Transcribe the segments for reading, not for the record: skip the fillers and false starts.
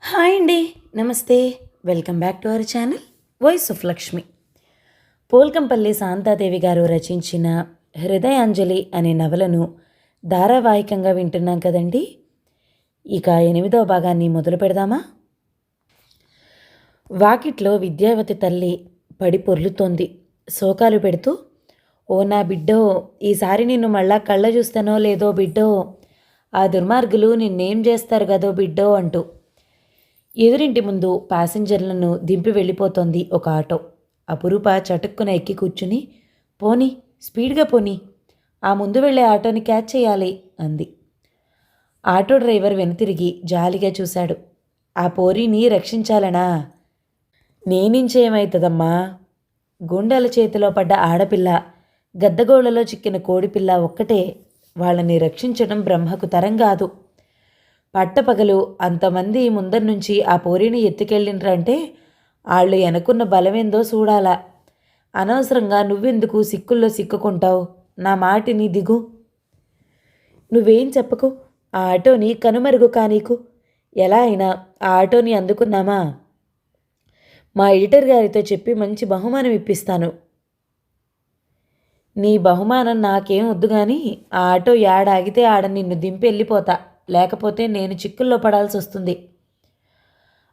Hi అండి. నమస్తే. Welcome back to our channel voice of Lakshmi. Polkampalli Shanta Devi గారు రచించిన హృదయాంజలి అనే నవలను ధారావాహికంగా వింటున్నాం కదండి. ఇక 8వ భాగాన్ని మొదలు పెడదామా? వాకిట్లో విద్యావతి తల్లి పడి పొర్లుతోంది. శోకాలు పెడుతూ, ఓ నా బిడ్డో, ఈసారి నిన్ను మళ్ళా కళ్ళ చూస్తానో లేదో బిడ్డో, ఆ దుర్మార్గులు నిన్నేం చేస్తారు గదో బిడ్డో అంటూ ఎదురింటి ముందు ప్యాసింజర్లను దింపి వెళ్ళిపోతోంది ఒక ఆటో. అపురూప చటుక్కున ఎక్కి కూర్చుని, పోనీ, స్పీడ్గా పోనీ, ఆ ముందు వెళ్ళే ఆటోని క్యాచ్ చేయాలి అంది. ఆటో డ్రైవర్ వెనుతిరిగి జాలిగా చూశాడు. ఆ పోరీని రక్షించాలనా? నేనించేమవుతుందమ్మా? గుండెల చేతిలో పడ్డ ఆడపిల్ల, గద్దగోళ్లలో చిక్కిన కోడిపిల్ల ఒక్కటే. వాళ్ళని రక్షించడం బ్రహ్మకు తరం కాదు. పట్టపగలు అంతమంది ముందర్నుంచి ఆ పోరిని ఎత్తుకెళ్ళిండ్రంటే ఆళ్ళు ఎనకున్న బలమేందో చూడాలా. అనవసరంగా నువ్వెందుకు సిక్కుల్లో సిక్కుకుంటావు? నా మాటిని దిగు. నువ్వేం చెప్పకు. ఆ ఆటోని కనుమరుగు కానీకు. ఎలా అయినా ఆ ఆటోని అందుకున్నామా? మా ఎడిటర్ గారితో చెప్పి మంచి బహుమానం ఇప్పిస్తాను. నీ బహుమానం నాకేం వద్దు గాని, ఆ ఆటో యాడాగితే ఆడ నిన్ను దింపి వెళ్ళిపోతా. లేకపోతే నేను చిక్కుల్లో పడాల్సి వస్తుంది.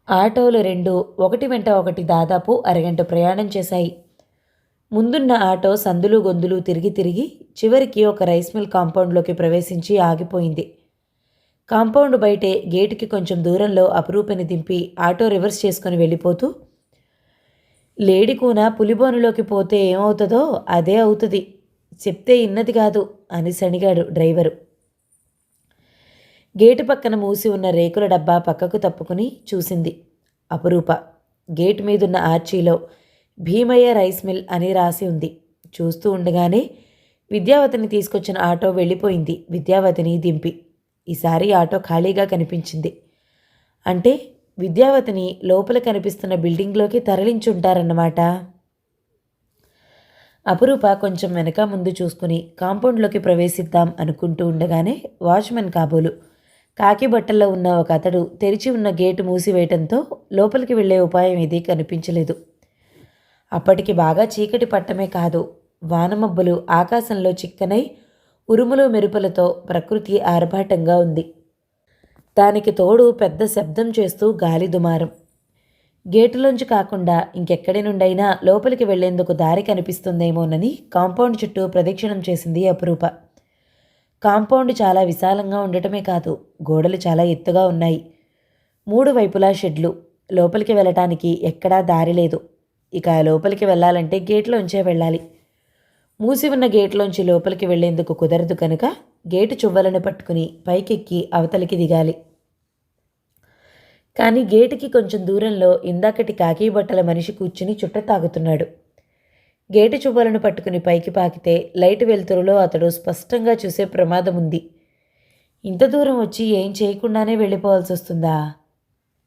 ఆటోలు రెండు ఒకటి వెంట ఒకటి దాదాపు అరగంట ప్రయాణం చేశాయి. ముందున్న ఆటో సందులు గొంతులు తిరిగి తిరిగి చివరికి ఒక రైస్ మిల్ కాంపౌండ్లోకి ప్రవేశించి ఆగిపోయింది. కాంపౌండ్ బయటే గేటుకి కొంచెం దూరంలో అపురూపని దింపి ఆటో రివర్స్ చేసుకుని వెళ్ళిపోతూ, లేడికూన పులిబోనులోకి పోతే ఏమవుతుందో అదే అవుతుంది, చెప్తే ఇన్నది కాదు అని సణిగాడు డ్రైవరు. గేటు పక్కన మూసి ఉన్న రేకుల డబ్బా పక్కకు తప్పుకుని చూసింది అపురూప. గేటు మీదున్న ఆర్చీలో భీమయ్య రైస్ మిల్ అని రాసి ఉంది. చూస్తూ ఉండగానే విద్యావతిని తీసుకొచ్చిన ఆటో వెళ్ళిపోయింది విద్యావతిని దింపి. ఈసారి ఆటో ఖాళీగా కనిపించింది. అంటే విద్యావతిని లోపల కనిపిస్తున్న బిల్డింగ్లోకి తరలించుంటారన్నమాట. అపురూప కొంచెం వెనక ముందు చూసుకుని కాంపౌండ్లోకి ప్రవేశిద్దాం అనుకుంటూ ఉండగానే వాచ్మెన్ కాబోలు కాకి బట్టల్లో ఉన్న ఒక అతడు తెరిచి ఉన్న గేటు మూసివేయటంతో లోపలికి వెళ్లే ఉపాయం ఏదీ కనిపించలేదు. అప్పటికి బాగా చీకటి పట్టమే కాదు, వానమబ్బులు ఆకాశంలో చిక్కనై ఉరుములు మెరుపులతో ప్రకృతి ఆర్భాటంగా ఉంది. దానికి తోడు పెద్ద శబ్దం చేస్తూ గాలి దుమారం. గేటులోంచి కాకుండా ఇంకెక్కడి నుండైనా లోపలికి వెళ్లేందుకు దారి కనిపిస్తుందేమోనని కాంపౌండ్ చుట్టూ ప్రదక్షిణం చేసింది అపురూప. కాంపౌండ్ చాలా విశాలంగా ఉండటమే కాదు, గోడలు చాలా ఎత్తుగా ఉన్నాయి. 3 వైపులా షెడ్లు. లోపలికి వెళ్ళటానికి ఎక్కడా దారి లేదు. ఇక లోపలికి వెళ్ళాలంటే గేట్లోంచే వెళ్ళాలి. మూసి ఉన్న గేట్లోంచి లోపలికి వెళ్లేందుకు కుదరదు కనుక గేటు చువ్వలను పట్టుకుని పైకెక్కి అవతలికి దిగాలి. కానీ గేటుకి కొంచెం దూరంలో ఇందాకటి కాకి బట్టల మనిషి కూర్చుని చుట్ట తాగుతున్నాడు. గేటు చువ్వలను పట్టుకుని పైకి పాకితే లైటు వెలుతురులో అతడు స్పష్టంగా చూసే ప్రమాదం ఉంది. ఇంత దూరం వచ్చి ఏం చేయకుండానే వెళ్ళిపోవాల్సి వస్తుందా?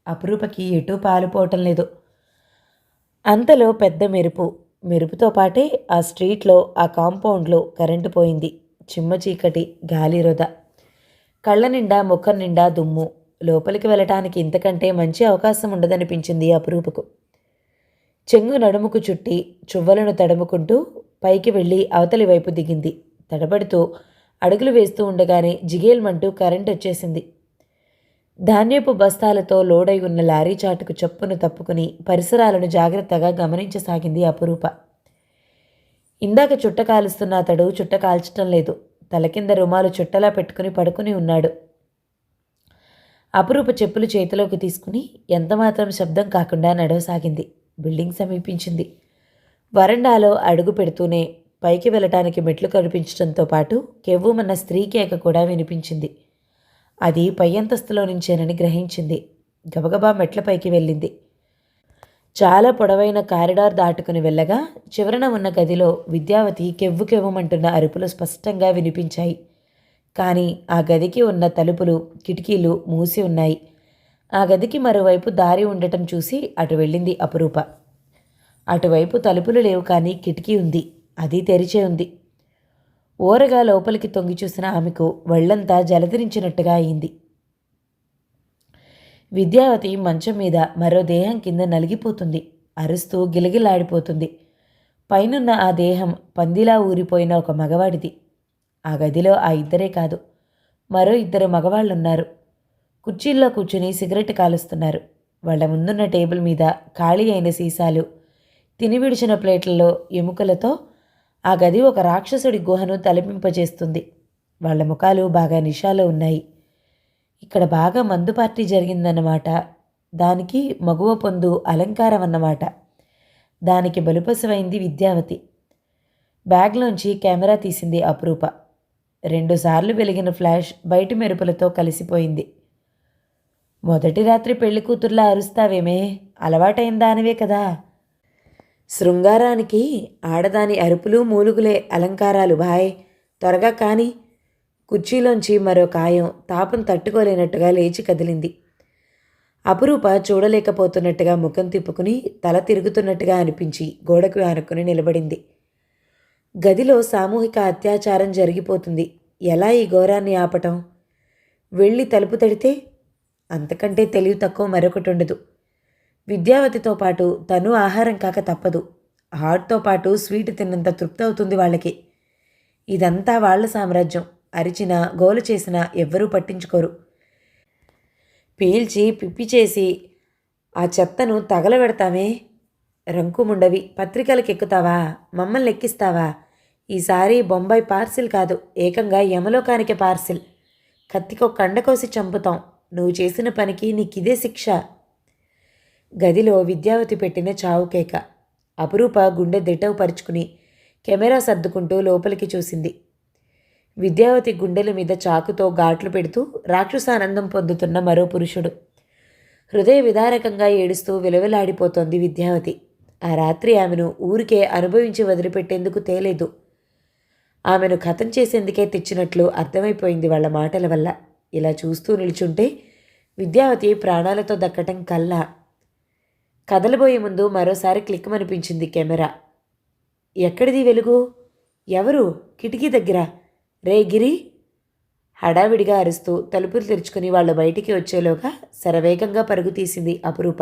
అపురూపకి ఎటూ పాలుపోవటం లేదు. అంతలో పెద్ద మెరుపు. మెరుపుతో పాటే ఆ స్ట్రీట్లో, ఆ కాంపౌండ్లో కరెంటు పోయింది. చిమ్మ చీకటి, గాలి రొద. కళ్ళ నిండా ముఖం నిండా దుమ్ము. లోపలికి వెళ్ళటానికి ఇంతకంటే మంచి అవకాశం ఉండదనిపించింది అపురూపకు. చెంగు నడుముకు చుట్టి చువ్వలను తడుముకుంటూ పైకి వెళ్ళి అవతలి వైపు దిగింది. తడబడుతూ అడుగులు వేస్తూ ఉండగానే జిగేల్మంటూ కరెంట్ వచ్చేసింది. ధాన్యపు బస్తాలతో లోడై ఉన్న లారీ చాటుకు చప్పును తప్పుకుని పరిసరాలను జాగ్రత్తగా గమనించసాగింది అపురూప. ఇందాక చుట్ట కాలుస్తున్న అతడు చుట్ట కాల్చటం లేదు. తల కింద రుమాలు చుట్టలా పెట్టుకుని పడుకుని ఉన్నాడు. అపురూప చెప్పులు చేతిలోకి తీసుకుని ఎంతమాత్రం శబ్దం కాకుండా నడవసాగింది. బిల్డింగ్ సమీపించింది. వరండాలో అడుగు పెడుతూనే పైకి వెళ్ళటానికి మెట్లు కనిపించడంతో పాటు కెవ్వుమన్న స్త్రీ కేక కూడా వినిపించింది. అది పై అంతస్తులో నుంచేనని గ్రహించింది. గబగబా మెట్లపైకి వెళ్ళింది. చాలా పొడవైన కారిడార్ దాటుకుని వెళ్ళగా చివరన ఉన్న గదిలో విద్యావతి కెవ్వు కెవ్వుమంటున్న అరుపులు స్పష్టంగా వినిపించాయి. కానీ ఆ గదికి ఉన్న తలుపులు, కిటికీలు మూసి ఉన్నాయి. ఆ గదికి మరోవైపు దారి ఉండటం చూసి అటు వెళ్ళింది అపురూప. అటువైపు తలుపులు లేవు, కానీ కిటికీ ఉంది. అది తెరిచే ఉంది. ఓరగా లోపలికి తొంగి చూసిన ఆమెకు ఒళ్లంతా జలధరించినట్టుగా అయింది. విద్యావతి మంచం మీద మరో దేహం కింద నలిగిపోతుంది. అరుస్తూ గిలగిలాడిపోతుంది. పైనున్న ఆ దేహం పందిలా ఊరిపోయిన ఒక మగవాడిది. ఆ గదిలో ఆ ఇద్దరే కాదు, మరో ఇద్దరు మగవాళ్ళున్నారు. కుర్చీల్లో కూర్చుని సిగరెట్ కాలుస్తున్నారు. వాళ్ళ ముందున్న టేబుల్ మీద ఖాళీ అయిన సీసాలు, తిని విడిచిన ప్లేట్లలో ఎముకలతో ఆ గది ఒక రాక్షసుడి గుహను తలపింపజేస్తుంది. వాళ్ళ ముఖాలు బాగా నిషాలో ఉన్నాయి. ఇక్కడ బాగా మందు పార్టీ జరిగిందన్నమాట. దానికి మగువ పొందు అలంకారం అన్నమాట. దానికి బలుపసమైంది విద్యావతి. బ్యాగ్లోంచి కెమెరా తీసింది అపురూప. 2 సార్లు వెలిగిన ఫ్లాష్ బయటి మెరుపులతో కలిసిపోయింది. మొదటి రాత్రి పెళ్లి కూతుర్లా అరుస్తావేమే, అలవాటైన దానివే కదా. శృంగారానికి ఆడదాని అరుపులు మూలుగులే అలంకారాలు భాయ్. త్వరగా కాని. కుర్చీలోంచి మరో కాయం తాపం తట్టుకోలేనట్టుగా లేచి కదిలింది. అపురూప చూడలేకపోతున్నట్టుగా ముఖం తిప్పుకుని తల తిరుగుతున్నట్టుగా అనిపించి గోడకు ఆనుకుని నిలబడింది. గదిలో సామూహిక అత్యాచారం జరిగిపోతుంది. ఎలా ఈ ఘోరాన్ని ఆపటం? వెళ్ళి తలుపు తడితే అంతకంటే తెలివి తక్కువ మరొకటి ఉండదు. విద్యావతితో పాటు తను ఆహారం కాక తప్పదు. హాట్తో పాటు స్వీట్ తిన్నంత తృప్తి అవుతుంది వాళ్ళకి. ఇదంతా వాళ్ల సామ్రాజ్యం. అరిచినా గోలు చేసినా ఎవ్వరూ పట్టించుకోరు. పీల్చి పిప్పి చేసి ఆ చెత్తను తగలబెడతామే. రంకుముండవి, పత్రికలకు ఎక్కుతావా? మమ్మల్ని ఎక్కిస్తావా? ఈసారి బొంబాయి పార్సిల్ కాదు, ఏకంగా యమలోకానికి పార్సిల్. కత్తికో కండకోసి చంపుతాం. నువ్వు చేసిన పనికి నీకిదే శిక్ష. గదిలో విద్యావతి పెట్టిన చావు కేక. అపురూప గుండె దిట్టవు పరుచుకుని కెమెరా సర్దుకుంటూ లోపలికి చూసింది. విద్యావతి గుండెల మీద చాకుతో ఘాట్లు పెడుతూ రాక్షసానందం పొందుతున్న మరో పురుషుడు. హృదయ విదారకంగా ఏడుస్తూ విలవిలాడిపోతోంది విద్యావతి. ఆ రాత్రి ఆమెను ఊరికే అనుభవించి వదిలిపెట్టేందుకు తేలేదు. ఆమెను ఖతం చేసేందుకే తెచ్చినట్లు అర్థమైపోయింది వాళ్ళ మాటల వల్ల. ఇలా చూస్తూ నిల్చుంటే విద్యావతి ప్రాణాలతో దక్కటం కల్లా. కదలబోయే ముందు మరోసారి క్లిక్కమనిపించింది కెమెరా. ఎక్కడిది వెలుగు? ఎవరు? కిటికీ దగ్గర. రే గిరి! హడావిడిగా అరుస్తూ తలుపులు తెరుచుకుని వాళ్ళు బయటికి వచ్చేలోగా శరవేగంగా పరుగు తీసింది అపురూప.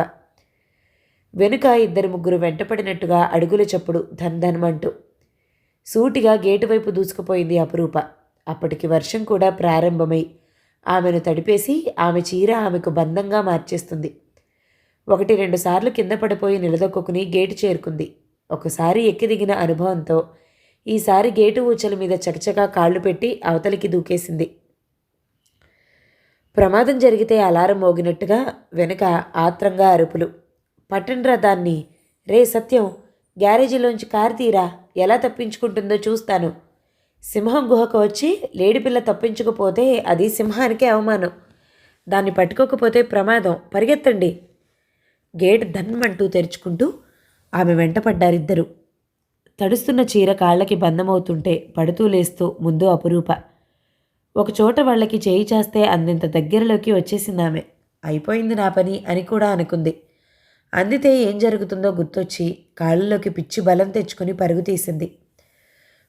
వెనుక 2-3 వెంటపడినట్టుగా అడుగుల చప్పుడు ధన్ధన్మంటూ. సూటిగా గేటు వైపు దూసుకుపోయింది అపురూప. అప్పటికి వర్షం కూడా ప్రారంభమై ఆమెను తడిపేసి ఆమె చీర ఆమెకు బంధంగా మార్చేస్తుంది. 1-2 సార్లు కింద పడిపోయి నిలదొక్కుని గేటు చేరుకుంది. ఒకసారి ఎక్కి దిగిన అనుభవంతో ఈసారి గేటు ఊచల మీద చకచకా కాళ్ళు పెట్టి అవతలికి దూకేసింది. ప్రమాదం జరిగితే అలారం మోగినట్టుగా వెనుక ఆత్రంగా అరుపులు. పట్టండ్రా దాన్ని. రే సత్యం, గ్యారేజీలోంచి కారు తీరా, ఎలా తప్పించుకుంటుందో చూస్తాను. సింహం గుహకు వచ్చి లేడిపిల్ల తప్పించుకుపోతే అది సింహానికే అవమానం. దాన్ని పట్టుకోకపోతే ప్రమాదం. పరిగెత్తండి. గేట్ ధన్మంటూ తెరుచుకుంటూ ఆమె వెంట పడ్డారిద్దరు. తడుస్తున్న చీర కాళ్ళకి బంధమవుతుంటే పడుతూ లేస్తూ ముందు అపురూప. ఒకచోట వాళ్ళకి చేయి చేస్తే అందింత దగ్గరలోకి వచ్చేసిందామె. అయిపోయింది నా పని అని కూడా అనుకుంది. అందితే ఏం జరుగుతుందో గుర్తొచ్చి కాళ్ళలోకి పిచ్చి బలం తెచ్చుకుని పరుగు తీసింది.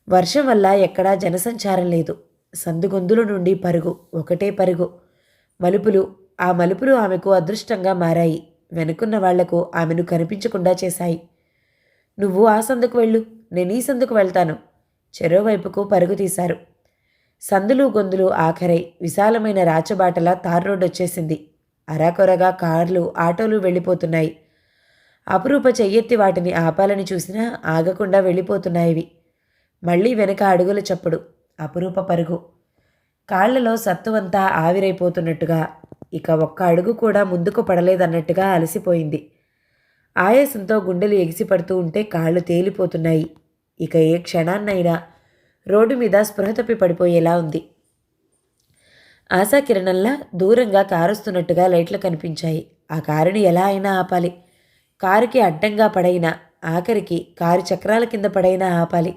వర్షం వల్ల ఎక్కడా జనసంచారం లేదు. సందుగొందుల నుండి పరుగు, ఒకటే పరుగు. ఆ మలుపులు ఆమెకు అదృష్టంగా మారాయి. వెనుకున్న వాళ్లకు ఆమెను కనిపించకుండా చేశాయి. నువ్వు ఆ సందుకు వెళ్ళు, నేను ఈ సందుకు వెళ్తాను. చెరోవైపుకు పరుగు తీశారు. సందులు గొంతులు ఆఖరై విశాలమైన రాచబాటలా తార్ రోడ్డు వచ్చేసింది. అరాకొరగా కార్లు, ఆటోలు వెళ్ళిపోతున్నాయి. అపురూప చెయ్యెత్తి వాటిని ఆపాలని చూసినా ఆగకుండా వెళ్ళిపోతున్నాయివి. మళ్ళీ వెనక అడుగుల చప్పుడు, అపురూప పరుగు. కాళ్లలో సత్తువంతా ఆవిరైపోతున్నట్టుగా, ఇక ఒక్క అడుగు కూడా ముందుకు పడలేదన్నట్టుగా అలసిపోయింది. ఆయాసంతో గుండెలు ఎగిసిపడుతూ ఉంటే కాళ్ళు తేలిపోతున్నాయి. ఇక ఏ క్షణాన్నైనా రోడ్డు మీద స్పృహ తప్పి పడిపోయేలా ఉంది. ఆశాకిరణంలా దూరంగా కారుస్తున్నట్టుగా లైట్లు కనిపించాయి. ఆ కారుని ఎలా అయినా ఆపాలి. కారుకి అడ్డంగా పడైనా, ఆఖరికి కారు చక్రాల కింద పడైనా ఆపాలి.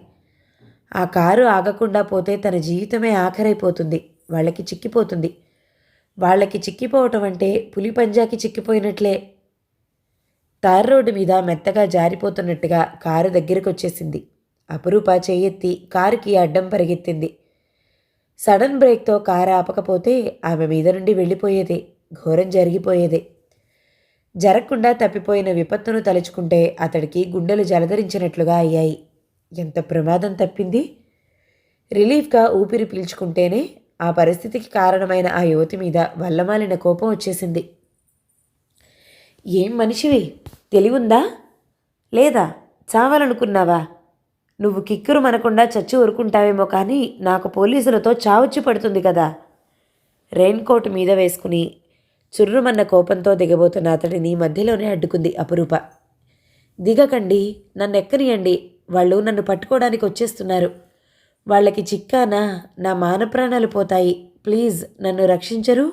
ఆ కారు ఆగకుండా పోతే తన జీవితమే ఆఖరైపోతుంది. వాళ్ళకి చిక్కిపోతుంది. వాళ్ళకి చిక్కిపోవటం అంటే పులి పంజాకి చిక్కిపోయినట్లే. తార్ రోడ్డు మీద మెత్తగా జారిపోతున్నట్టుగా కారు దగ్గరకు వచ్చేసింది. అపురూప చెయ్యెత్తి కారుకి అడ్డం పరిగెత్తింది. సడన్ బ్రేక్తో కారు ఆపకపోతే ఆమె మీద నుండి వెళ్ళిపోయేదే, ఘోరం జరిగిపోయేదే. జరగకుండా తప్పిపోయిన విపత్తును తలుచుకుంటే అతడికి గుండెలు జలధరించినట్లుగా అయ్యాయి. ఎంత ప్రమాదం తప్పింది! రిలీఫ్గా ఊపిరి పీల్చుకుంటేనే ఆ పరిస్థితికి కారణమైన ఆ యువతి మీద వల్లమాలిన కోపం వచ్చేసింది. ఏం మనిషివి, తెలివుందా లేదా? చావాలనుకున్నావా? నువ్వు కిక్కురు మనకుండా చచ్చి ఊరుకుంటావేమో, కానీ నాకు పోలీసులతో చావొచ్చి పడుతుంది కదా. రెయిన్ కోట్ మీద వేసుకుని చుర్రుమన్న కోపంతో దిగబోతున్న అతడిని మధ్యలోనే అడ్డుకుంది అపురూప. దిగకండి, నన్ను ఎక్కనియండి, వాళ్ళు నన్ను పట్టుకోవడానికి వచ్చేస్తున్నారు. వాళ్ళకి చిక్కానా నా మానప్రాణాలు పోతాయి. ప్లీజ్ నన్ను రక్షించరు.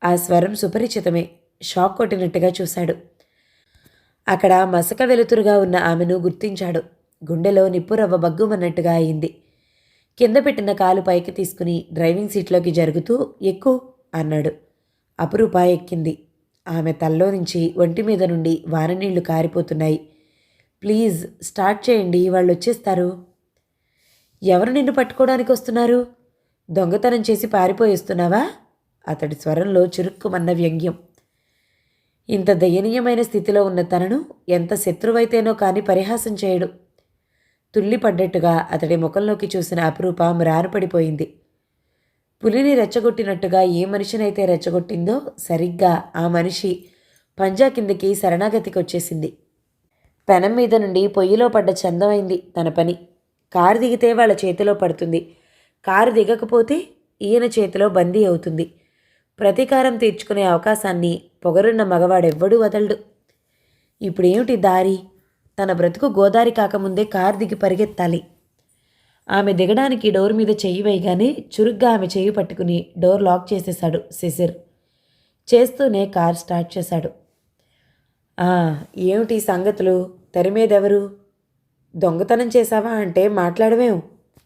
ఆ స్వరం సుపరిచితమే. షాక్ కొట్టినట్టుగా చూశాడు. అక్కడ మసక వెలుతురుగా ఉన్న ఆమెను గుర్తించాడు. గుండెలో నిప్పురవ్వ బగ్గుమన్నట్టుగా అయింది. కింద పెట్టిన కాలు పైకి తీసుకుని డ్రైవింగ్ సీట్లోకి జరుగుతూ ఎక్కు అన్నాడు. అపురూప ఎక్కింది. ఆమె తల్లో నుంచి ఒంటి మీద నుండి వాననీళ్లు కారిపోతున్నాయి. ప్లీజ్ స్టార్ట్ చేయండి, వాళ్ళు వచ్చేస్తారు. ఎవరు నిన్ను పట్టుకోవడానికి వస్తున్నారు? దొంగతనం చేసి పారిపోయిస్తున్నావా? అతడి స్వరంలో చురుక్కుమన్న వ్యంగ్యం. ఇంత దయనీయమైన స్థితిలో ఉన్న తనను ఎంత శత్రువైతేనో కాని పరిహాసం చేయడు. తుల్లిపడ్డట్టుగా అతడి ముఖంలోకి చూసిన అపురూప మ్రానుపడిపోయింది. పులిని రెచ్చగొట్టినట్టుగా ఏ మనిషినైతే రెచ్చగొట్టిందో సరిగ్గా ఆ మనిషి పంజా కిందకి శరణాగతికి వచ్చేసింది. పెనం మీద నుండి పొయ్యిలో పడ్డ చందమైంది తన పని. కారు దిగితే వాళ్ళ చేతిలో పడుతుంది. కారు దిగకపోతే ఈయన చేతిలో బందీ అవుతుంది. ప్రతీకారం తీర్చుకునే అవకాశాన్ని పొగరున్న మగవాడెవ్వడూ వదలడు. ఇప్పుడేమిటి దారి? తన బ్రతుకు గోదారి కాకముందే కారు దిగి పరిగెత్తాలి. ఆమె దిగడానికి డోర్ మీద చెయ్యి వేయగానే చురుగ్గా ఆమె చెయ్యి పట్టుకుని డోర్ లాక్ చేసేశాడు శిశిర్. చేస్తూనే కార్ స్టార్ట్ చేశాడు. ఏమిటి సంగతులు? తెరమీదెవరు? దొంగతనం చేశావా అంటే మాట్లాడవేం?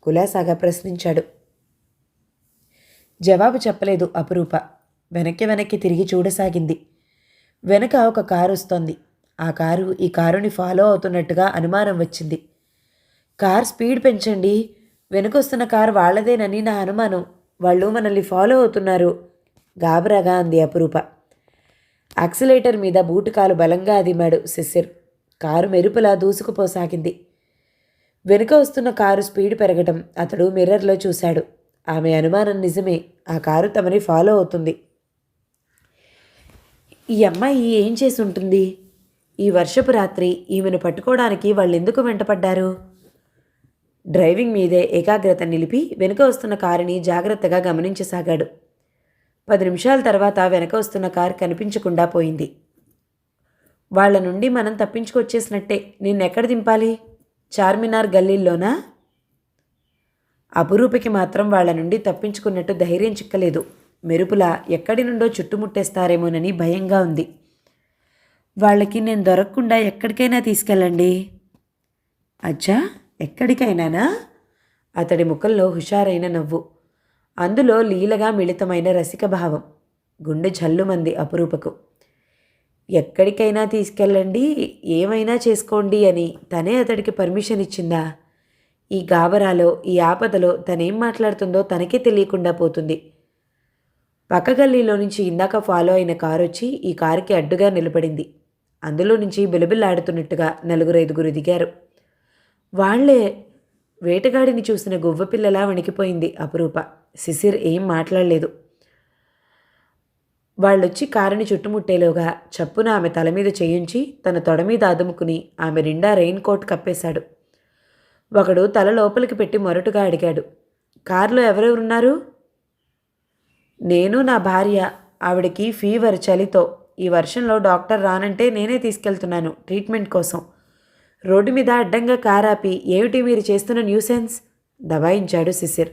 కులాసాగా ప్రశ్నించాడు. జవాబు చెప్పలేదు అపురూప. వెనక్కి తిరిగి చూడసాగింది. వెనక ఒక కారు వస్తోంది. ఆ కారు ఈ కారుని ఫాలో అవుతున్నట్టుగా అనుమానం వచ్చింది. కార్ స్పీడ్ పెంచండి, వెనుకొస్తున్న కారు వాళ్లదేనని నా అనుమానం. వాళ్ళు మనల్ని ఫాలో అవుతున్నారు, గాబరాగా అంది అపురూప. యాక్సిలేటర్ మీద బూటుకాలు బలంగా అదిమాడు శిశిర్. కారు మెరుపులా దూసుకుపోసాగింది. వెనుక వస్తున్న కారు స్పీడ్ పెరగటం అతడు మిర్రర్లో చూశాడు. ఆమె అనుమానం నిజమే. ఆ కారు తమని ఫాలో అవుతుంది. ఈ అమ్మాయి ఏం చేసి ఉంటుంది? ఈ వర్షపు రాత్రి ఈమెను పట్టుకోవడానికి వాళ్ళెందుకు వెంటపడ్డారు? డ్రైవింగ్ మీదే ఏకాగ్రత నిలిపి వెనుక వస్తున్న కారుని జాగ్రత్తగా గమనించసాగాడు. 10 నిమిషాల తర్వాత వెనక వస్తున్న కారు కనిపించకుండా పోయింది. వాళ్ల నుండి మనం తప్పించుకొచ్చేసినట్టే. నిన్నెక్కడ దింపాలి? చార్మినార్ గల్లీల్లోనా? అపురూపకి మాత్రం వాళ్ల నుండి తప్పించుకున్నట్టు ధైర్యం చిక్కలేదు. మెరుపులా ఎక్కడి నుండో చుట్టుముట్టేస్తారేమోనని భయంగా ఉంది. వాళ్ళకి నేను దొరకకుండా ఎక్కడికైనా తీసుకెళ్ళండి. అచ్చా, ఎక్కడికైనానా? అతడి ముఖంలో హుషారైన నవ్వు, అందులో లీలగా మిళితమైన రసిక భావం. గుండె జల్లుమంది అపురూపకు. ఎక్కడికైనా తీసుకెళ్ళండి, ఏమైనా చేసుకోండి అని తనే అతడికి పర్మిషన్ ఇచ్చిందా? ఈ గాబరాలో, ఈ ఆపదలో తనేం మాట్లాడుతుందో తనకే తెలియకుండా పోతుంది. పక్క గల్లీలో నుంచి ఇందాక ఫాలో అయిన కారు వచ్చి ఈ కారుకి అడ్డుగా నిలబడింది. అందులో నుంచి బిలబిల్లాడుతున్నట్టుగా 4-5 దిగారు. వాళ్లే. వేటగాడిని చూసిన గువ్వపిల్లలా వణికిపోయింది అపురూప. శిశిర్ ఏం మాట్లాడలేదు. వాళ్ళొచ్చి కారుని చుట్టుముట్టేలోగా చప్పున ఆమె తల మీద చేయించి తన తొడ మీద అదుముకుని ఆమె నిండా రెయిన్ కోట్ కప్పేశాడు. ఒకడు తల లోపలికి పెట్టి మొరటుగా అడిగాడు, కారులో ఎవరెవరున్నారు? నేను, నా భార్య. ఆవిడకి ఫీవర్, చలితో. ఈ వర్షంలో డాక్టర్ రానంటే నేనే తీసుకెళ్తున్నాను ట్రీట్మెంట్ కోసం. రోడ్డు మీద అడ్డంగా కారాపి ఏమిటి మీరు చేస్తున్న న్యూసెన్స్? దబాయించాడు శిశిర్.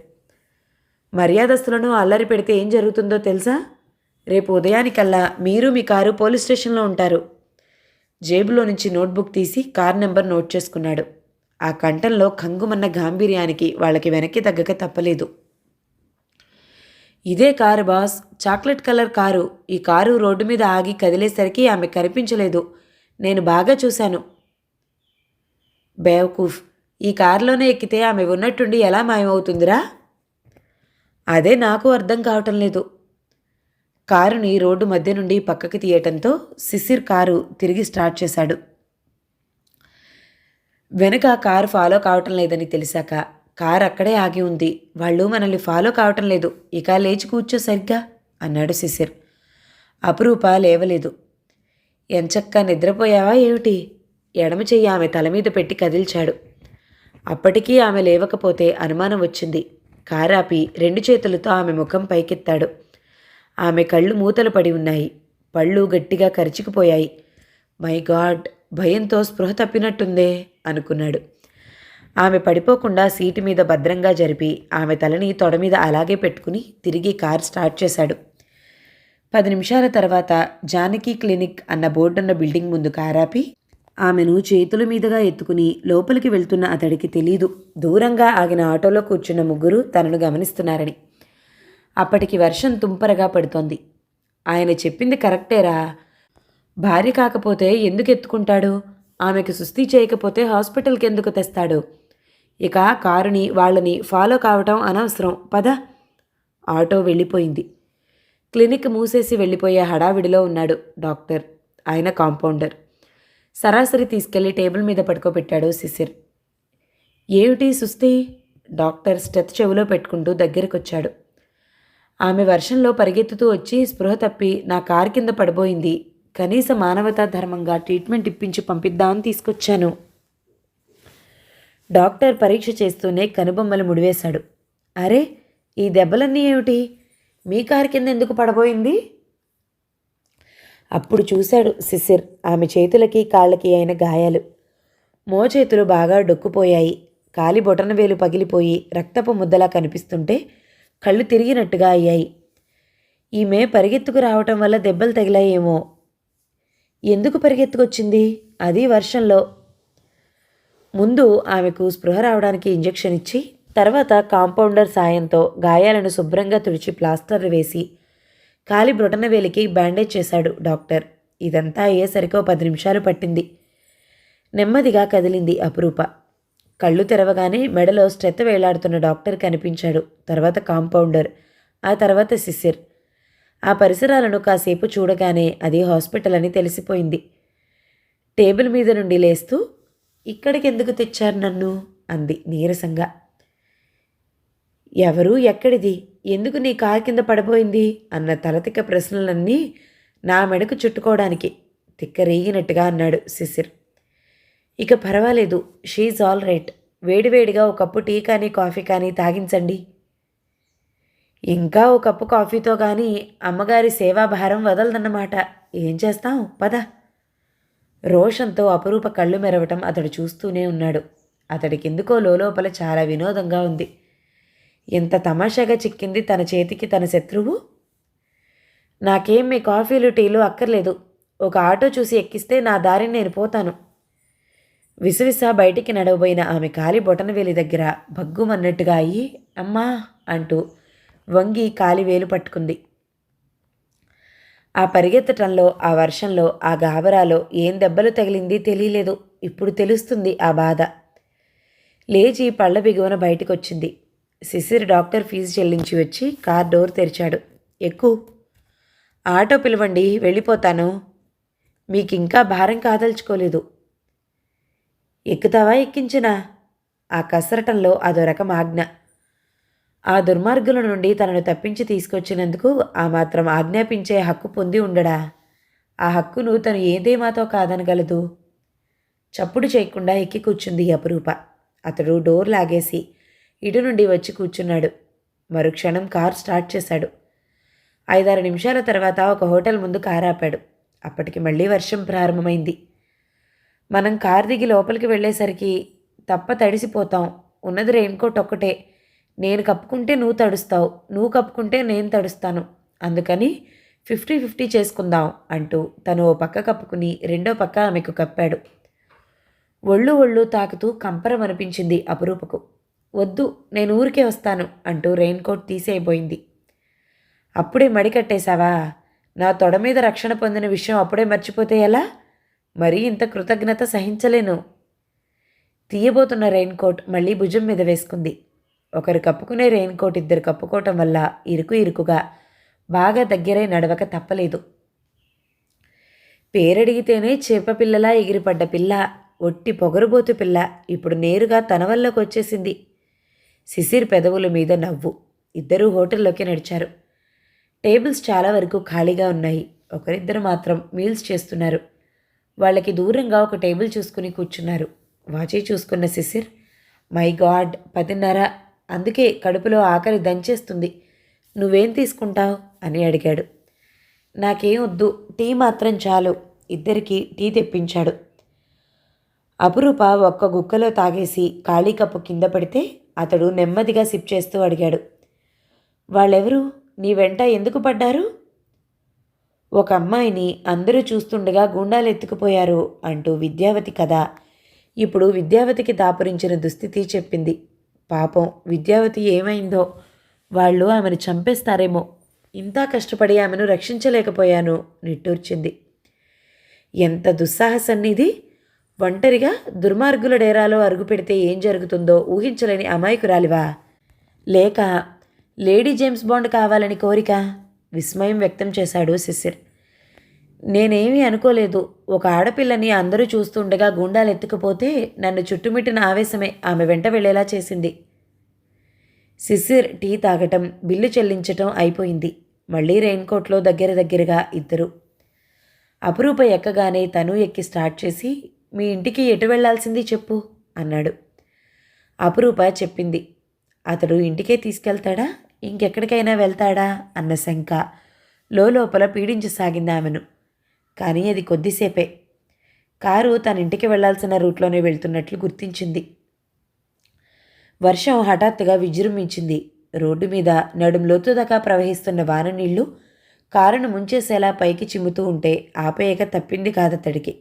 మర్యాదస్తులను అల్లరి పెడితే ఏం జరుగుతుందో తెలుసా? రేపు ఉదయానికల్లా మీరు మీ కారు పోలీస్ స్టేషన్లో ఉంటారు. జేబులో నుంచి నోట్బుక్ తీసి కార్ నెంబర్ నోట్ చేసుకున్నాడు. ఆ కంఠంలో కంగుమన్న గాంభీర్యానికి వాళ్ళకి వెనక్కి తగ్గక తప్పలేదు. ఇదే car boss, chocolate colour car. ఈ కారు రోడ్డు మీద ఆగి కదిలేసరికి ఆమె కనిపించలేదు. నేను బాగా చూశాను. బేవకూఫ్, ఈ కారులోనే ఎక్కితే ఆమె ఉన్నట్టుండి ఎలా మాయమవుతుందిరా? అదే నాకు అర్థం కావటం లేదు. కారుని రోడ్డు మధ్య నుండి పక్కకి తీయటంతో శిశిర్ కారు తిరిగి స్టార్ట్ చేశాడు. వెనక కారు ఫాలో కావటం లేదని తెలిసాక కారు అక్కడే ఆగి ఉంది. వాళ్ళు మనల్ని ఫాలో కావటం లేదు, ఇక లేచి కూర్చో సరిగ్గా అన్నాడు శిశిర్. అపురూప లేవలేదు. ఎంచక్కా నిద్రపోయావా ఏమిటి? ఎడమ చెయ్యి ఆమె తల మీద పెట్టి కదిల్చాడు. అప్పటికీ ఆమె లేవకపోతే అనుమానం వచ్చింది. కారాపి 2 చేతులతో ఆమె ముఖం పైకెత్తాడు. ఆమె కళ్ళు మూతలు పడి ఉన్నాయి. పళ్ళు గట్టిగా కరిచికిపోయాయి. మై గాడ్, భయంతో స్పృహ తప్పినట్టుందే అనుకున్నాడు. ఆమె పడిపోకుండా సీటు మీద భద్రంగా జరిపి ఆమె తలని తొడ మీద అలాగే పెట్టుకుని తిరిగి కార్ స్టార్ట్ చేశాడు. 10 నిమిషాల తర్వాత జానకి క్లినిక్ అన్న బోర్డున్న బిల్డింగ్ ముందు కారాపి ఆమెను చేతుల మీదుగా ఎత్తుకుని లోపలికి వెళ్తున్న అతడికి తెలీదు దూరంగా ఆగిన ఆటోలో కూర్చున్న ముగ్గురు తనను గమనిస్తున్నారని. అప్పటికి వర్షం తుంపరగా పడుతోంది. ఆయన చెప్పింది కరెక్టేరా. భార్య కాకపోతే ఎందుకు ఎత్తుకుంటాడు? ఆమెకు సుస్థి చేయకపోతే హాస్పిటల్కి ఎందుకు తెస్తాడు? ఇక కారుని వాళ్ళని ఫాలో కావటం అనవసరం, పద. ఆటో వెళ్ళిపోయింది. క్లినిక్ మూసేసి వెళ్ళిపోయే హడావిడిలో ఉన్నాడు డాక్టర్. ఆయన కాంపౌండర్. సరాసరి తీసుకెళ్లి టేబుల్ మీద పడుకోబెట్టాడు శిశిర్. ఏమిటి సుస్థి? డాక్టర్ స్టెత్ చెవిలో పెట్టుకుంటూ దగ్గరకొచ్చాడు. ఆమె వర్షంలో పరిగెత్తుతూ వచ్చి స్పృహ తప్పి నా కారు కింద పడబోయింది. కనీస మానవతా ధర్మంగా ట్రీట్మెంట్ ఇప్పించి పంపిద్దామని తీసుకొచ్చాను. డాక్టర్ పరీక్ష చేస్తూనే కనుబొమ్మలు ముడివేశాడు. అరే, ఈ దెబ్బలన్నీ ఏమిటి? మీ కారు కింద ఎందుకు పడబోయింది? అప్పుడు చూశాడు శిశిర్ ఆమె చేతులకి కాళ్ళకి అయిన గాయాలు. మోచేతులు బాగా డొక్కుపోయాయి. కాలి బొటనవేలు పగిలిపోయి రక్తపు ముద్దలా కనిపిస్తుంటే కళ్ళు తిరిగినట్టుగా అయ్యాయి. ఈమె పరిగెత్తుకు రావటం వల్ల దెబ్బలు తగిలాయేమో. ఎందుకు పరిగెత్తుకొచ్చింది? అది వర్షంలో. ముందు ఆమెకు స్పృహ రావడానికి ఇంజెక్షన్ ఇచ్చి తర్వాత కాంపౌండర్ సాయంతో గాయాలను శుభ్రంగా తుడిచి ప్లాస్టర్ వేసి కాలి బ్రొటనవేలికి బ్యాండేజ్ చేశాడు డాక్టర్. ఇదంతా అయ్యేసరికో 10 నిమిషాలు పట్టింది. నెమ్మదిగా కదిలింది అపురూప. కళ్ళు తెరవగానే మెడలో స్టెత్ వేలాడుతున్న డాక్టర్ కనిపించాడు. తర్వాత కాంపౌండర్, ఆ తర్వాత శిశిర్. ఆ పరిసరాలను కాసేపు చూడగానే అది హాస్పిటల్ అని తెలిసిపోయింది. టేబుల్ మీద నుండి లేస్తూ, ఇక్కడికి ఎందుకు తెచ్చారు నన్ను? అంది నీరసంగా. ఎవరు? ఎక్కడిది? ఎందుకు నీ కారు కింద పడిపోయింది? అన్న తలతిక్క ప్రశ్నలన్నీ నా మెడకు చుట్టుకోవడానికి తిక్క రేగినట్టుగా అన్నాడు శిశిర్. ఇక పర్వాలేదు, షీఈ్ ఆల్ రైట్. వేడివేడిగా ఒక కప్పు టీ కానీ కాఫీ కానీ తాగించండి. ఇంకా ఓ కప్పు కాఫీతో కానీ అమ్మగారి సేవాభారం వదలదన్నమాట. ఏం చేస్తాం, పద. రోషంతో అపురూప కళ్ళు మెరవటం అతడు చూస్తూనే ఉన్నాడు. అతడికెందుకో లోపల చాలా వినోదంగా ఉంది. ఎంత తమాషాగా చిక్కింది తన చేతికి తన శత్రువు. నాకేం మీ కాఫీలు టీలు అక్కర్లేదు. ఒక ఆటో చూసి ఎక్కిస్తే నా దారిని నేను పోతాను. విసవిస బయటికి నడవబోయిన ఆమె కాలి బొటనవేలి దగ్గర భగ్గుమన్నట్టుగా అయ్యి అమ్మా అంటూ వంగి కాలి వేలు పట్టుకుంది. ఆ పరిగెత్తటంలో, ఆ వర్షంలో, ఆ గాబరాలో ఏం దెబ్బలు తగిలింది తెలియలేదు. ఇప్పుడు తెలుస్తుంది ఆ బాధ. లేచి పళ్ళ బిగువన బయటకొచ్చింది. శిశిర్ డాక్టర్ ఫీజు చెల్లించి వచ్చి కార్ డోర్ తెరిచాడు. ఎక్కు. ఆటో పిలవండి, వెళ్ళిపోతాను. మీకింకా భారం కాదలుచుకోలేదు. ఎక్కుతావా ఎక్కించినా? ఆ కసరటంలో అదో రకం ఆజ్ఞ. ఆ దుర్మార్గుల నుండి తనను తప్పించి తీసుకొచ్చినందుకు ఆ మాత్రం ఆజ్ఞాపించే హక్కు పొంది ఉండడా? ఆ హక్కును తను ఏదేమాతో కాదనగలదు? చప్పుడు చేయకుండా ఎక్కి కూర్చుంది అపురూప. అతడు డోర్ లాగేసి ఇటు నుండి వచ్చి కూర్చున్నాడు. మరుక్షణం కారు స్టార్ట్ చేశాడు. 5-6 నిమిషాల తర్వాత ఒక హోటల్ ముందు కారు ఆపాడు. అప్పటికి మళ్ళీ వర్షం ప్రారంభమైంది. మనం కారు దిగి లోపలికి వెళ్ళేసరికి తప్ప తడిసిపోతాం. ఉన్నది రెయిన్కోట్ ఒక్కటే. నేను కప్పుకుంటే నువ్వు తడుస్తావు, నువ్వు కప్పుకుంటే నేను తడుస్తాను. అందుకని 50-50 చేసుకుందాం అంటూ తను ఓ పక్క కప్పుకుని రెండో పక్క ఆమెకు కప్పాడు. ఒళ్ళు తాకుతూ కంపరం అనిపించింది అపురూపకు. వద్దు, నేను ఊరికే వస్తాను అంటూ రెయిన్కోట్ తీసేయబోయింది. అప్పుడే మడికట్టేశావా? నా తొడ మీద రక్షణ పొందిన విషయం అప్పుడే మర్చిపోతే ఎలా? మరీ ఇంత కృతజ్ఞత సహించలేను. తీయబోతున్న రెయిన్కోట్ మళ్ళీ భుజం మీద వేసుకుంది. ఒకరు కప్పుకునే రెయిన్కోట్ ఇద్దరు కప్పుకోవటం వల్ల ఇరుకుగా బాగా దగ్గరై నడవక తప్పలేదు. పేరడిగితేనే చేపపిల్లలా ఎగిరిపడ్డ పిల్ల, ఒట్టి పొగరుబోతు పిల్ల ఇప్పుడు నేరుగా తన వల్లకు వచ్చేసింది. శిశిర్ పెదవుల మీద నవ్వు. ఇద్దరూ హోటల్లోకి నడిచారు. టేబుల్స్ చాలా వరకు ఖాళీగా ఉన్నాయి. ఒకరిద్దరు మాత్రం మీల్స్ చేస్తున్నారు. వాళ్ళకి దూరంగా ఒక టేబుల్ చూసుకుని కూర్చున్నారు. వాచి చూసుకున్న శిశిర్, మై గాడ్ 10:30, అందుకే కడుపులో ఆకలి దంచేస్తుంది. నువ్వేం తీసుకుంటావు అని అడిగాడు. నాకేం వద్దు, టీ మాత్రం చాలు. ఇద్దరికీ టీ తెప్పించాడు. అపురూప ఒక్క గుక్కలో తాగేసి ఖాళీ కప్పు కింద పడితే అతడు నెమ్మదిగా సిప్ చేస్తూ అడిగాడు, వాళ్ళెవరు? నీ వెంట ఎందుకు పడ్డారు? ఒక అమ్మాయిని అందరూ చూస్తుండగా గూండాలు ఎత్తుకుపోయారు అంటూ విద్యావతి కథ ఇప్పుడు విద్యావతికి దాపురించిన దుస్థితి చెప్పింది. పాపం విద్యావతి ఏమైందో, వాళ్ళు ఆమెను చంపేస్తారేమో. ఇంత కష్టపడి ఆమెను రక్షించలేకపోయాను నిట్టూర్చింది. ఎంత దుస్సాహసన్నిది! ఒంటరిగా దుర్మార్గుల డేరాలో అరుగుపెడితే ఏం జరుగుతుందో ఊహించలేని అమాయకురాలివా? లేక లేడీ జేమ్స్ బాండ్ కావాలని కోరిక? విస్మయం వ్యక్తం చేశాడు శిశిర్. నేనేమీ అనుకోలేదు. ఒక ఆడపిల్లని అందరూ చూస్తుండగా గూండాలు ఎత్తుకుపోతే నన్ను చుట్టుముట్టిన ఆవేశమే ఆమె వెంట వెళ్ళేలా చేసింది. శిశిర్ టీ తాగటం, బిల్లు చెల్లించటం అయిపోయింది. మళ్ళీ రెయిన్కోట్లో దగ్గరగా ఇద్దరు. అపురూప ఎక్కగానే తను ఎక్కి స్టార్ట్ చేసి, మీ ఇంటికి ఎటు వెళ్లాల్సింది చెప్పు అన్నాడు. అపురూప చెప్పింది. అతడు ఇంటికే తీసుకెళ్తాడా, ఇంకెక్కడికైనా వెళ్తాడా అన్న శంక లోపల పీడించసాగింది ఆమెను. కానీ అది కొద్దిసేపే. కారు తన ఇంటికి వెళ్లాల్సిన రూట్లోనే వెళ్తున్నట్లు గుర్తించింది. వర్షం హఠాత్తుగా విజృంభించింది. రోడ్డు మీద నడుం లోతు దాకా ప్రవహిస్తున్న వాన నీళ్లు కారును ముంచేసేలా పైకి చిమ్ముతూ ఉంటే ఆపేయక తప్పింది కాదతడికి.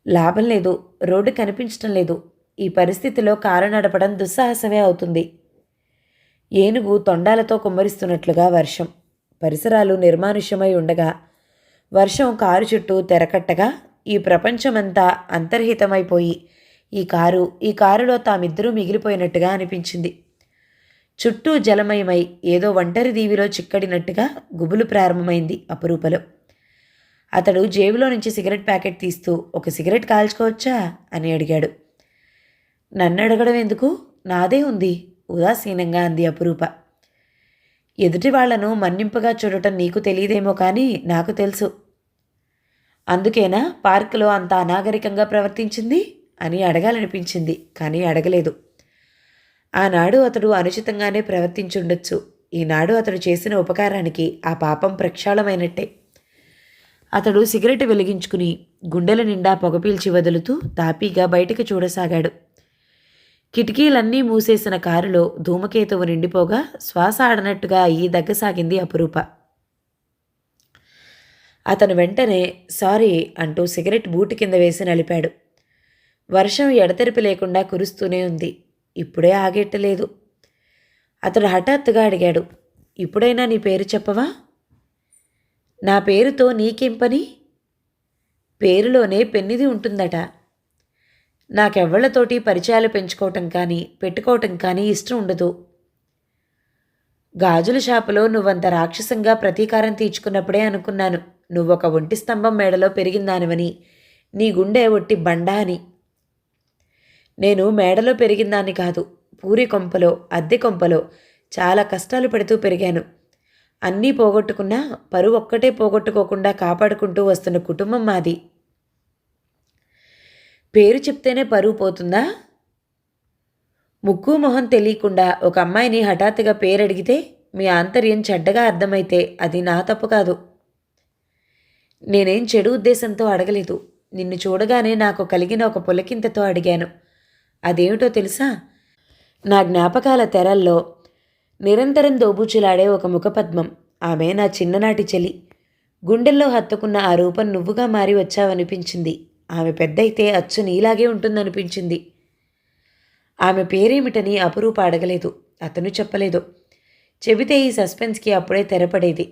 లాభం లేదు, రోడ్డు కనిపించటం లేదు. ఈ పరిస్థితిలో కారు నడపడం దుస్సాహసమే అవుతుంది. ఏనుగు తొండాలతో కుమ్మరిస్తున్నట్లుగా వర్షం. పరిసరాలు నిర్మానుష్యమై ఉండగా వర్షం కారు చుట్టూ తెరకట్టగా ఈ ప్రపంచమంతా అంతర్హితమైపోయి ఈ కారులో తామిద్దరూ మిగిలిపోయినట్టుగా అనిపించింది. చుట్టూ జలమయమై ఏదో ఒంటరి దీవిలో చిక్కడినట్టుగా గుబులు ప్రారంభమైంది అపురూపలో. అతడు జేబులో నుంచి సిగరెట్ ప్యాకెట్ తీస్తూ, ఒక సిగరెట్ కాల్చుకోవచ్చా అని అడిగాడు. నన్ను అడగడం ఎందుకు, నాదే ఉంది ఉదాసీనంగా అంది అపురూప. ఎదుటి వాళ్లను మన్నింపుగా చూడటం నీకు తెలియదేమో కానీ నాకు తెలుసు. అందుకేనా పార్కులో అంత అనాగరికంగా ప్రవర్తించింది అని అడగాలనిపించింది, కానీ అడగలేదు. ఆనాడు అతడు అనుచితంగానే ప్రవర్తించుండొచ్చు. ఈనాడు అతడు చేసిన ఉపకారానికి ఆ పాపం ప్రక్షాళమైనట్టే. అతడు సిగరెట్ వెలిగించుకుని గుండెల నిండా పొగ పీల్చి వదులుతూ తాపీగా బయటికి చూడసాగాడు. కిటికీలన్నీ మూసేసిన కారులో ధూమకేతువు నిండిపోగా శ్వాస ఆడనట్టుగా అయ్యి దగ్గసాగింది అపురూప. అతను వెంటనే సారీ అంటూ సిగరెట్ బూటు కింద వేసి నలిపాడు. వర్షం ఎడతెరిపి లేకుండా కురుస్తూనే ఉంది. ఇప్పుడే ఆగేట్టలేదు. అతడు హఠాత్తుగా అడిగాడు, ఇప్పుడైనా నీ పేరు చెప్పవా? నా పేరుతో నీకేం పని? పేరులోనే పెన్నిది ఉంటుందట. నాకెవ్వళ్లతోటి పరిచయాలు పెంచుకోవటం కానీ పెట్టుకోవటం కానీ ఇష్టం ఉండదు. గాజుల షాపులో నువ్వంత రాక్షసంగా ప్రతీకారం తీర్చుకున్నప్పుడే అనుకున్నాను నువ్వొక ఒంటి స్తంభం మేడలో పెరిగిందానివని, నీ గుండె ఒట్టి బండా అని. నేను మేడలో పెరిగిందాన్ని కాదు, పూరి కొంపలో, అద్దె కొంపలో చాలా కష్టాలు పడుతూ పెరిగాను. అన్నీ పోగొట్టుకున్నా పరువు ఒక్కటే పోగొట్టుకోకుండా కాపాడుకుంటూ వస్తున్న కుటుంబం మాది. పేరు చెప్తేనే పరువు పోతుందా? ముక్కు మొహం తెలియకుండా ఒక అమ్మాయిని హఠాత్తుగా పేరడిగితే మీ ఆంతర్యం చెడ్డగా అర్థమైతే అది నా తప్పు కాదు. నేనేం చెడు ఉద్దేశంతో అడగలేదు. నిన్ను చూడగానే నాకు కలిగిన ఒక పులకింతతో అడిగాను. అదేమిటో తెలుసా? నా జ్ఞాపకాల తెరల్లో నిరంతరం దోబూచులాడే ఒక ముఖపద్మం. ఆమె నా చిన్ననాటి చెలి. గుండెల్లో హత్తుకున్న ఆ రూపం నువ్వుగా మారి వచ్చావనిపించింది. ఆమె పెద్దయితే అచ్చు నీలాగే ఉంటుందనిపించింది. ఆమె పేరేమిటని అపురూప అడగలేదు. అతను చెప్పలేదు. చెబితే ఈ సస్పెన్స్కి అప్పుడే తెరపడేది.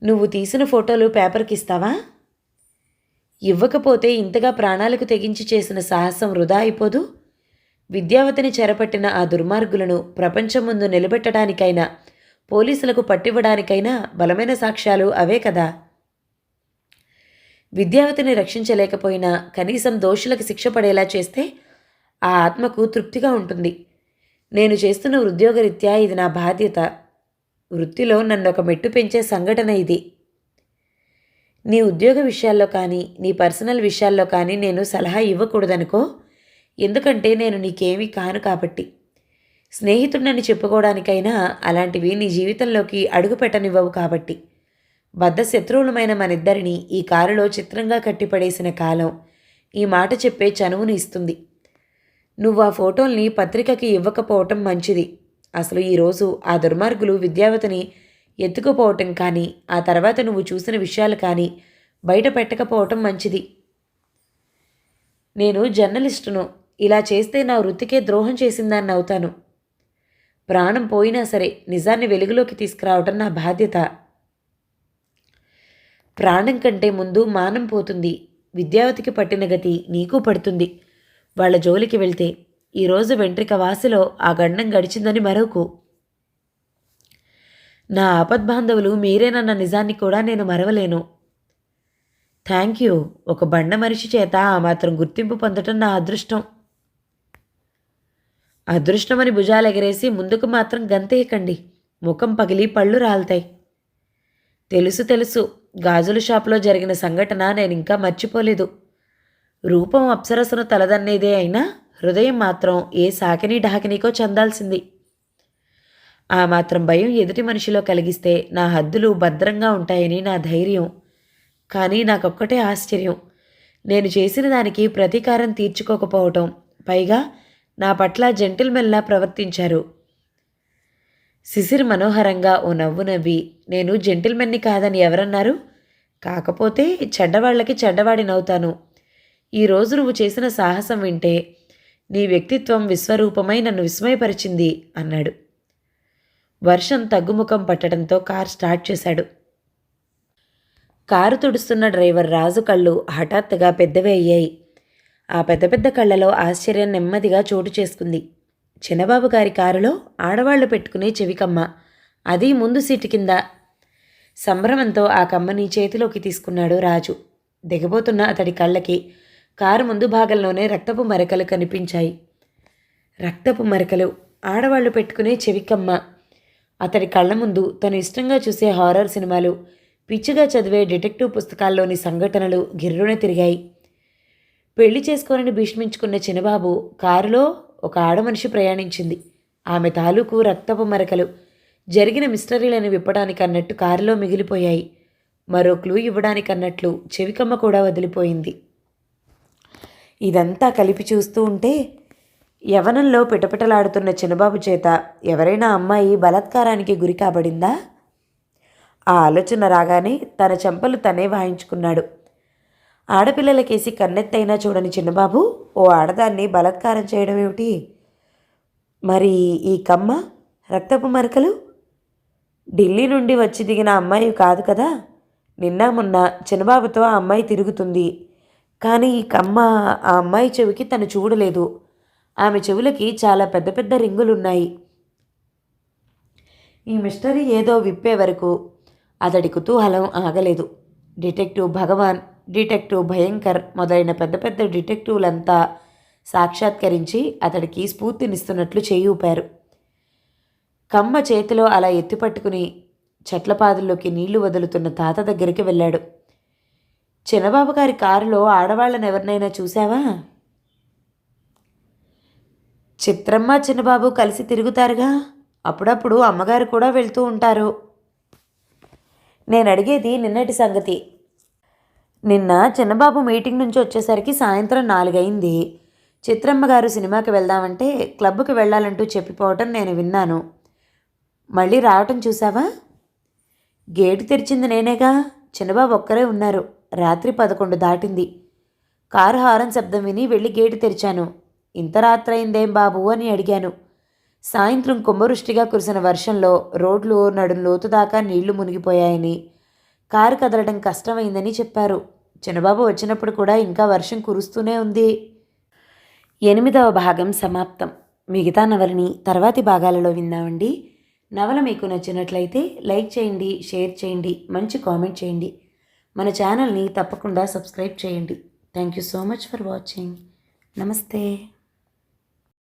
నువ్వు తీసిన ఫోటోలు పేపర్కి ఇస్తావా? ఇవ్వకపోతే ఇంతగా ప్రాణాలకు తెగించి చేసిన సాహసం వృధా అయిపోదు. విద్యావతిని చెరపట్టిన ఆ దుర్మార్గులను ప్రపంచం ముందు నిలబెట్టడానికైనా పోలీసులకు పట్టివ్వడానికైనా బలమైన సాక్ష్యాలు అవే కదా. విద్యావతిని రక్షించలేకపోయినా కనీసం దోషులకు శిక్ష పడేలా చేస్తే ఆ ఆత్మకు తృప్తిగా ఉంటుంది. నేను చేస్తున్న ఉద్యోగరీత్యా ఇది నా బాధ్యత. వృత్తిలో నన్ను ఒక మెట్టు పెంచే సంఘటన ఇది. నీ ఉద్యోగ విషయాల్లో కానీ నీ పర్సనల్ విషయాల్లో కానీ నేను సలహా ఇవ్వకూడదనుకో. ఎందుకంటే నేను నీకేమీ కాను కాబట్టి. స్నేహితుడినని చెప్పుకోవడానికైనా అలాంటివి నీ జీవితంలోకి అడుగు పెట్టనివ్వవు కాబట్టి. బద్ధ శత్రువులమైన మనిద్దరిని ఈ కారులో చిత్రంగా కట్టిపడేసిన కాలం ఈ మాట చెప్పే చనువును ఇస్తుంది. నువ్వు ఆ ఫోటోల్ని పత్రికకి ఇవ్వకపోవటం మంచిది. అసలు ఈరోజు ఆ దుర్మార్గులు విద్యావతిని ఎత్తుకుపోవటం కానీ ఆ తర్వాత నువ్వు చూసిన విషయాలు కానీ బయట పెట్టకపోవటం మంచిది. నేను జర్నలిస్టును. ఇలా చేస్తే నా వృత్తికే ద్రోహం చేసిందాన్ని అవుతాను. ప్రాణం పోయినా సరే నిజాన్ని వెలుగులోకి తీసుకురావటం నా బాధ్యత. ప్రాణం కంటే ముందు మానం పోతుంది. విద్యావతికి పట్టిన గతి నీకు పడుతుంది. వాళ్ళ జోలికి వెళ్తే ఈరోజు వెంట్రిక వాసిలో ఆ గండం గడిచిందని మరొకు. నా ఆపద్బాంధవులు మీరేనన్న నిజాన్ని కూడా నేను మరవలేను. Thank you. ఒక బండ మనిషి చేత ఆ మాత్రం గుర్తింపు పొందటం నా అదృష్టం. అదృష్టమని భుజాలు ఎగరేసి ముందుకు మాత్రం గంతేయకండి. ముఖం పగిలి పళ్ళు రాలుతాయి. తెలుసు తెలుసు. గాజుల షాపులో జరిగిన సంఘటన నేనింకా మర్చిపోలేదు. రూపం అప్సరసను తలదన్నేదే అయినా హృదయం మాత్రం ఏ సాకిని ఢాకినీకో చెందాల్సింది. ఆ మాత్రం భయం ఎదుటి మనిషిలో కలిగిస్తే నా హద్దులు భద్రంగా ఉంటాయని నా ధైర్యం. కానీ నాకొక్కటే ఆశ్చర్యం. నేను చేసిన దానికి ప్రతీకారం తీర్చుకోకపోవటం. పైగా నా పట్ల జెంటిల్మెన్లా ప్రవర్తించారు. శిశిర్ మనోహరంగా ఓ నవ్వు నవ్వి, నేను జెంటిల్మెన్ని కాదని ఎవరన్నారు? కాకపోతే చెడ్డవాళ్లకి చెడ్డవాడినవుతాను. ఈరోజు నువ్వు చేసిన సాహసం వింటే నీ వ్యక్తిత్వం విశ్వరూపమై నన్ను విస్మయపరిచింది అన్నాడు. వర్షం తగ్గుముఖం పట్టడంతో కారు స్టార్ట్ చేశాడు. కారు తుడుస్తున్న డ్రైవర్ రాజు కళ్ళు హఠాత్తుగా పెద్దవే అయ్యాయి. ఆ పెద్ద పెద్ద కళ్ళలో ఆశ్చర్యం నెమ్మదిగా చోటు చేసుకుంది. చిన్నబాబు గారి కారులో ఆడవాళ్లు పెట్టుకునే చెవికమ్మ, అది ముందు సీటు కింద. సంభ్రమంతో ఆ కమ్మని చేతిలోకి తీసుకున్నాడు రాజు. దిగబోతున్న అతడి కళ్ళకి కారు ముందు భాగంలోనే రక్తపు మరకలు కనిపించాయి. రక్తపు మరకలు, ఆడవాళ్లు పెట్టుకునే చెవికమ్మ. అతడి కళ్ళ ముందు తను ఇష్టంగా చూసే హారర్ సినిమాలు, పిచ్చిగా చదివే డిటెక్టివ్ పుస్తకాల్లోని సంఘటనలు గిర్రున తిరిగాయి. పెళ్లి చేసుకోనని భీష్మించుకున్న చిన్నబాబు కారులో ఒక ఆడమనిషి ప్రయాణించింది. ఆమె తాలూకు రక్తపు మరకలు జరిగిన మిస్టరీలను విప్పడానికన్నట్టు కారులో మిగిలిపోయాయి. మరో క్లూ ఇవ్వడానికన్నట్లు చెవికమ్మ కూడా వదిలిపోయింది. ఇదంతా కలిపి చూస్తూ ఉంటే యవనంలో పిటపిటలాడుతున్న చిన్నబాబు చేత ఎవరైనా అమ్మాయి బలాత్కారానికి గురి కాబడిందా? ఆ ఆలోచన రాగానే తన చెంపలు తనే వాయించుకున్నాడు. ఆడపిల్లలకేసి కన్నెత్తైనా చూడని చిన్నబాబు ఓ ఆడదాన్ని బలాత్కారం చేయడం ఏమిటి? మరి ఈ కమ్మ, రక్తపు మరకలు? ఢిల్లీ నుండి వచ్చి దిగిన అమ్మాయి కాదు కదా. నిన్న మొన్న చిన్నబాబుతో ఆ అమ్మాయి తిరుగుతుంది. కానీ ఈ కమ్మ ఆ అమ్మాయి చెవికి తను చూడలేదు. ఆమె చెవులకి చాలా పెద్ద పెద్ద రింగులున్నాయి. ఈ మిస్టరీ ఏదో విప్పే వరకు అతడి కుతూహలం ఆగలేదు. డిటెక్టివ్ భగవాన్, డిటెక్టివ్ భయంకర్ మొదలైన పెద్ద పెద్ద డిటెక్టివ్లంతా సాక్షాత్కరించి అతడికి స్ఫూర్తినిస్తున్నట్లు చేయి ఊపారు. కమ్మ చేతిలో అలా ఎత్తిపట్టుకుని చెట్లపాదుల్లోకి నీళ్లు వదులుతున్న తాత దగ్గరికి వెళ్ళాడు. చిన్నబాబు గారి కారులో ఆడవాళ్ళని ఎవరినైనా చూశావా? చిత్రమ్మ చిన్నబాబు కలిసి తిరుగుతారుగా. అప్పుడప్పుడు అమ్మగారు కూడా వెళ్తూ ఉంటారు. నేను అడిగేది నిన్నటి సంగతి. నిన్న చిన్నబాబు మీటింగ్ నుంచి వచ్చేసరికి సాయంత్రం 4 అయింది. చిత్రమ్మ గారు సినిమాకి వెళ్దామంటే క్లబ్కి వెళ్ళాలంటూ చెప్పిపోవటం నేను విన్నాను. మళ్ళీ రావటం చూసావా? గేటు తెరిచింది నేనేగా. చిన్నబాబు ఒక్కరే ఉన్నారు. రాత్రి 11 దాటింది. కారు హారన్ శబ్దం విని వెళ్ళి గేటు తెరిచాను. ఇంత రాత్రైందేం బాబు అని అడిగాను. సాయంత్రం కుంభవృష్టిగా కురిసిన వర్షంలో రోడ్లు నడుం లోతు దాకా నీళ్లు మునిగిపోయాయని, కారు కదలడం కష్టమైందని చెప్పారు. చిన్నబాబు వచ్చినప్పుడు కూడా ఇంకా వర్షం కురుస్తూనే ఉంది. 8వ భాగం సమాప్తం. మిగతా నవలని తర్వాతి భాగాలలో విందామండి. నవల మీకు నచ్చినట్లయితే లైక్ చేయండి, షేర్ చేయండి, మంచి కామెంట్ చేయండి. మన ఛానల్ని తప్పకుండా సబ్స్క్రైబ్ చేయండి. Thank you so much for watching. నమస్తే.